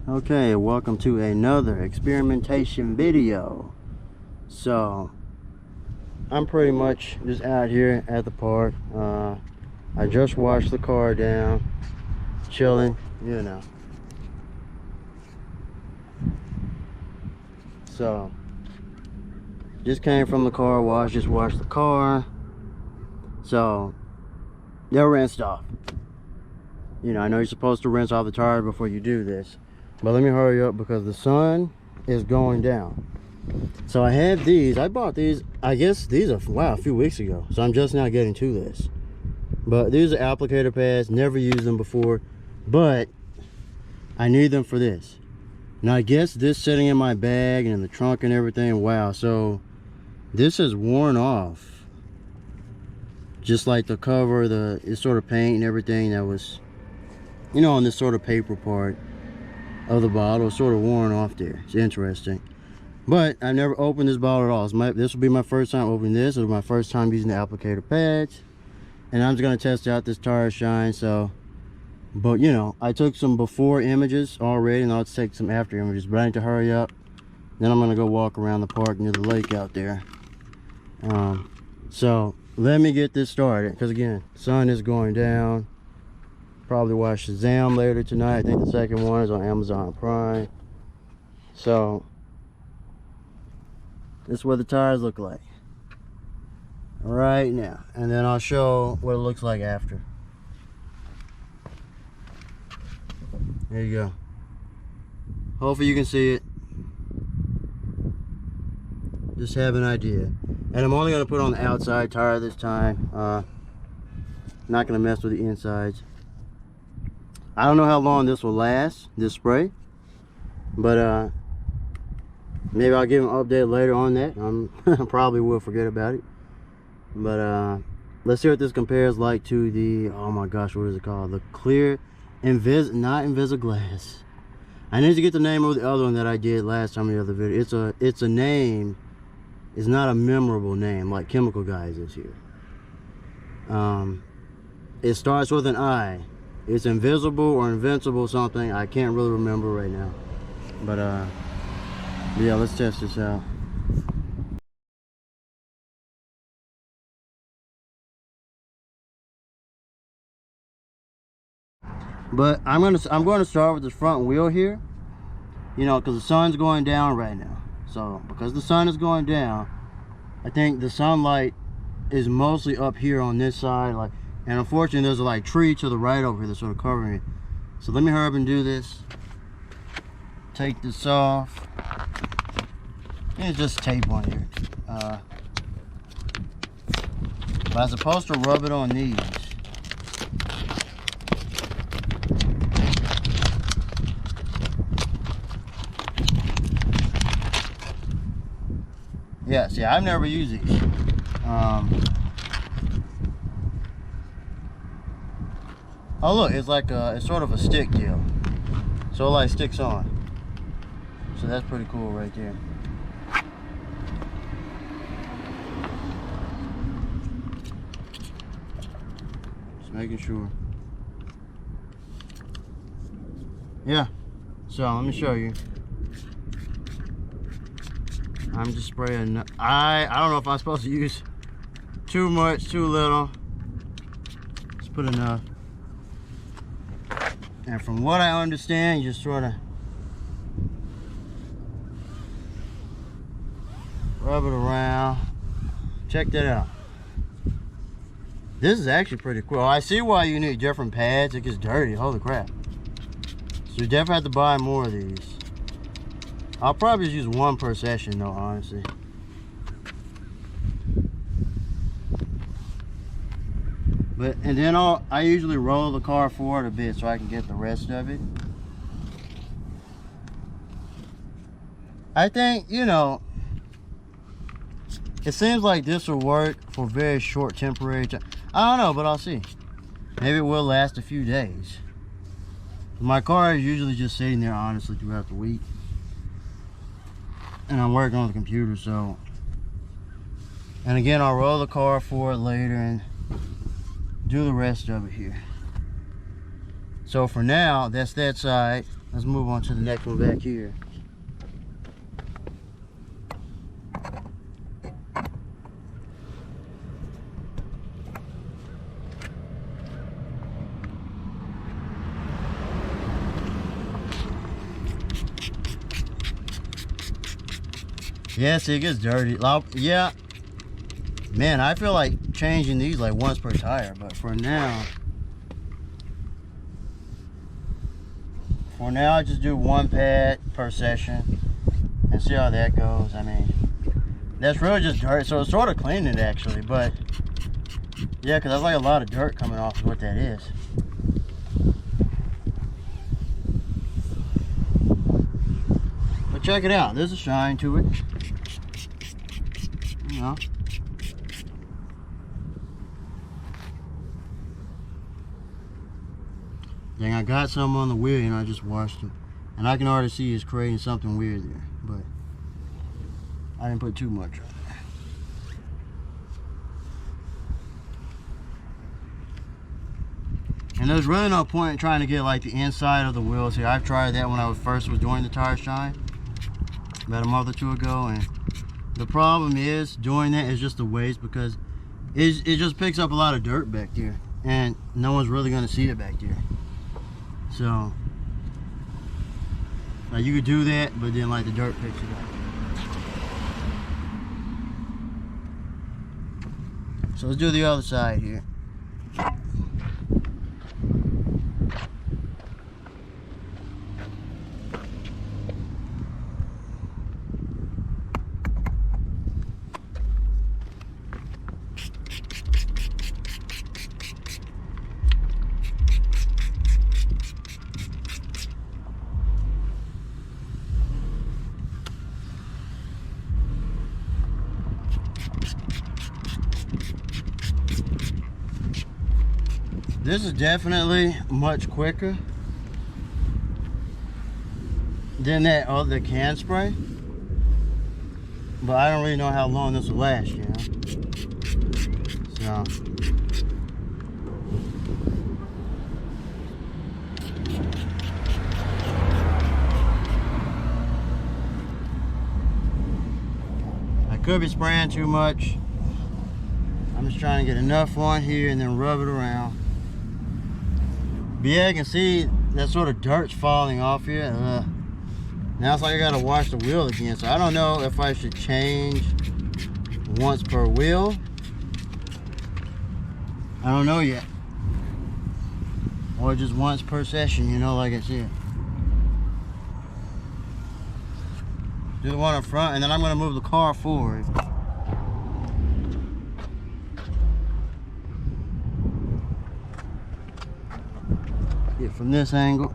Okay, welcome to another experimentation video. So I'm pretty much just out here at the park. I just washed the car down, chilling, you know. So just came from the car wash, just washed the car. So they're rinsed off. You know, I know you're supposed to rinse off the tire before you do this, but let me hurry up because the sun is going down. So I had these. I bought these, I guess these are, wow, a few weeks ago. So I'm just now getting to this. But these are applicator pads. Never used them before, but I need them for this. Now I guess this sitting in my bag and in the trunk and everything, wow. So this is worn off. Just like the cover, it's sort of paint and everything that was, you know, on this sort of paper part of the bottle, sort of worn off there. It's interesting. But I've never opened this bottle at all. This will be my first time opening this. It'll be my first time using the applicator pads. And I'm just going to test out this tire shine. So, but you know, I took some before images already, and I'll take some after images. But I need to hurry up. Then I'm going to go walk around the park near the lake out there. So let me get this started. Because again, sun is going down. Probably watch Shazam later tonight. I think the second one is on Amazon Prime. So this is what the tires look like right now, and then I'll show what it looks like after. There you go. Hopefully you can see it. Just have an idea. And I'm only going to put on the outside tire this time. Not going to mess with the insides. I don't know how long this will last, this spray, but maybe I'll give an update later on that. I probably will forget about it. But let's see what this compares like to the, oh my gosh, what is it called? The clear not Invisiglass. I need to get the name of the other one that I did last time in the other video. It's a name. It's not a memorable name like Chemical Guys is here. It starts with an I. It's invisible or invincible something. I can't really remember right now. But yeah, let's test this out. But I'm going to start with this front wheel here. You know, because the sun's going down right now. So because the sun is going down, I think the sunlight is mostly up here on this side, like, and unfortunately there's a like tree to the right over here that's sort of covering it. So let me hurry up and do this. Take this off. It's just tape on here. But I'm supposed to rub it on these. Yeah, see, I've never used these. Oh look, it's like it's sort of a stick deal. So it like sticks on. So that's pretty cool right there. Just making sure. Yeah. So let me show you. I'm just spraying. I don't know if I'm supposed to use too much, too little. Just put enough. And from what I understand, you just sort of rub it around. Check that out. This is actually pretty cool. I see why you need different pads. It gets dirty. Holy crap. So you definitely have to buy more of these. I'll probably just use one per session though, honestly. But, and then I usually roll the car forward a bit so I can get the rest of it. I think, you know, it seems like this will work for very short temporary time. I don't know, but I'll see. Maybe it will last a few days. My car is usually just sitting there, honestly, throughout the week. And I'm working on the computer, so. And again, I'll roll the car forward later and do the rest of it here. So for now, that's that side. let's move on to the next one back here. Yeah, see, it gets dirty. Yeah. Man, I feel like changing these like once per tire, but for now I just do one pad per session and see how that goes. I mean, that's really just dirt, so it's sort of cleaning it actually, but yeah, because there's like a lot of dirt coming off of what that is. But check it out, there's a shine to it. You know. Dang, I got some on the wheel, you know, I just washed them. And I can already see it's creating something weird there, but I didn't put too much on it. And there's really no point in trying to get like the inside of the wheels here. I've tried that when I first was doing the tire shine about a month or two ago, and the problem is doing that is just the waste, because it just picks up a lot of dirt back there and no one's really going to see it back there. So like you could do that, but then like the dirt picks it up. So let's do the other side here. This is definitely much quicker than that other can spray, but I don't really know how long this will last, you know. So I could be spraying too much. I'm just trying to get enough on here and then rub it around. But yeah, I can see that sort of dirt's falling off here. Now it's like I gotta wash the wheel again. So I don't know if I should change once per wheel. I don't know yet. Or just once per session, you know, like I said. Do the one up front, and then I'm gonna move the car forward. Get from this angle.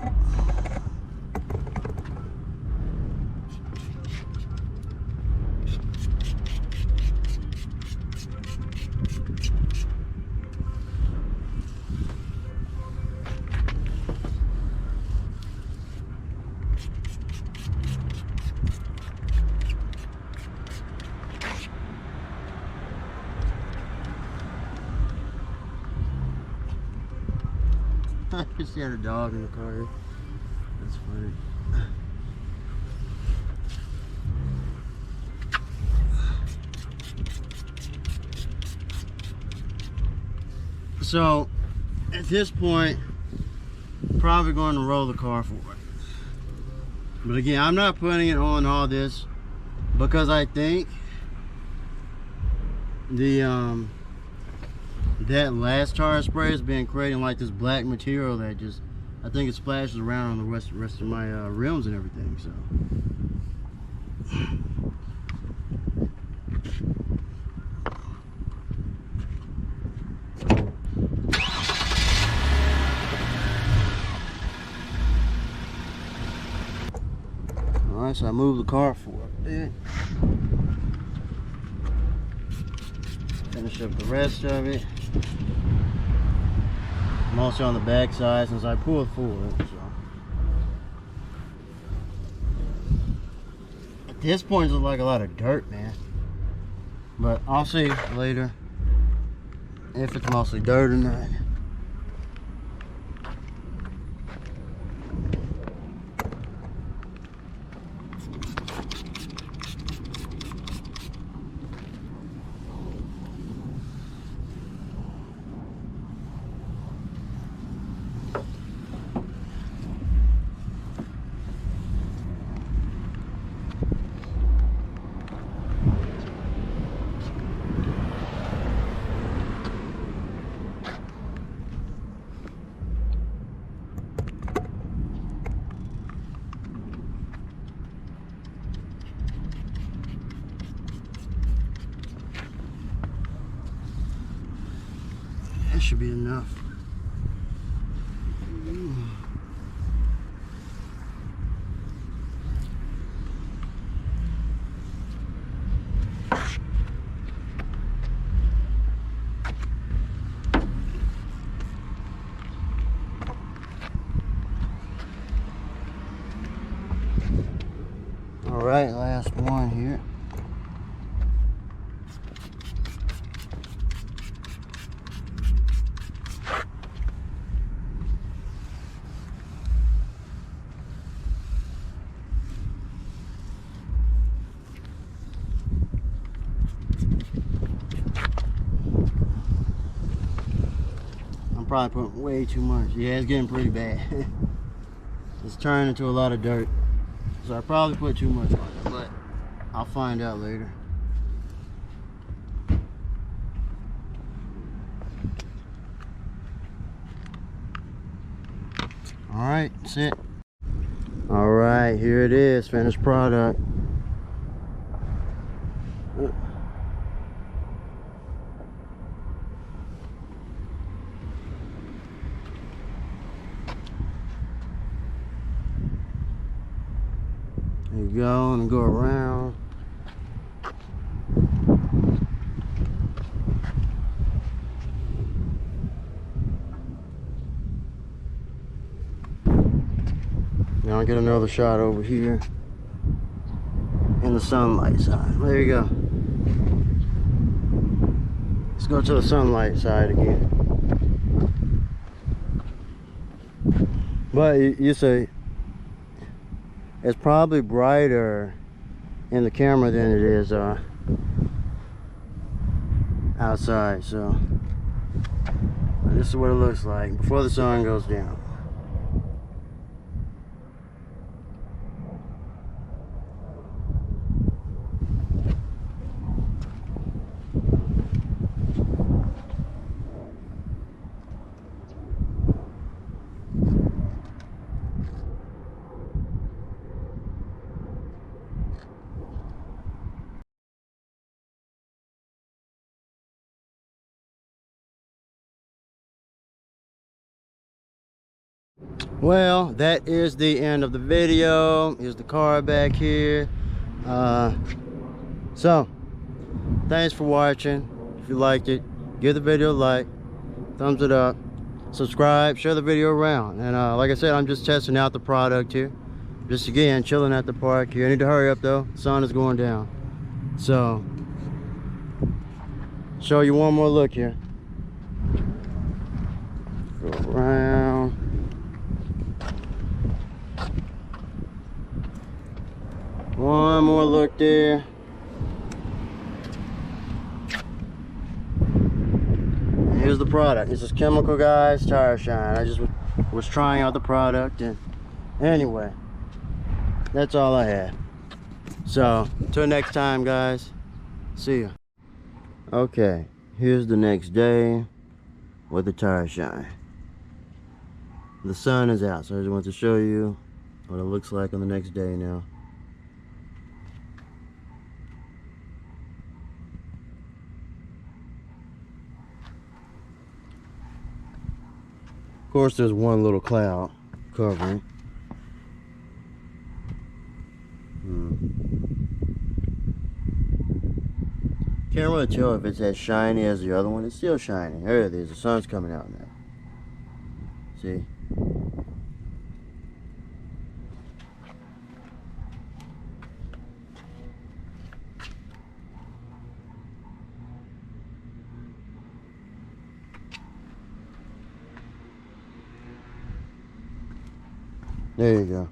I just had a dog in the car. That's funny. So at this point, probably going to roll the car forward. But again, I'm not putting it on all this because I think the that last tire spray has been creating like this black material that just, I think it splashes around on the rest of my rims and everything. So alright, so I moved the car forward a bit. Finish up the rest of it. I'm also on the back side since I pulled forward. So at this point, it's like a lot of dirt, man. But I'll see later if it's mostly dirt or not. That should be enough. All right, last one here. I'm probably putting way too much. Yeah, it's getting pretty bad. It's turning into a lot of dirt. So I probably put too much on it, but I'll find out later. Alright, that's it. Alright, here it is, finished product. There you go, and go around. Now I'll get another shot over here in the sunlight side. There you go. Let's go to the sunlight side again. But you say it's probably brighter in the camera than it is outside. So this is what it looks like before the sun goes down. Well, that is the end of the video. Here's the car back here. So thanks for watching. If you liked it, give the video a like, thumbs it up, subscribe, share the video around. And like I said, I'm just testing out the product here. Just again, chilling at the park here. I need to hurry up though, the sun is going down. So show you one more look here. Go around. One more look there. And here's the product. This is Chemical Guys Tire Shine. I just was trying out the product, and anyway, that's all I had. So till next time, guys, see ya. Okay, here's the next day with the tire shine. The sun is out, so I just want to show you what it looks like on the next day now. Of course, there's one little cloud covering. Can't really tell if it's as shiny as the other one. It's still shiny. There it is. The sun's coming out now. See? There you go.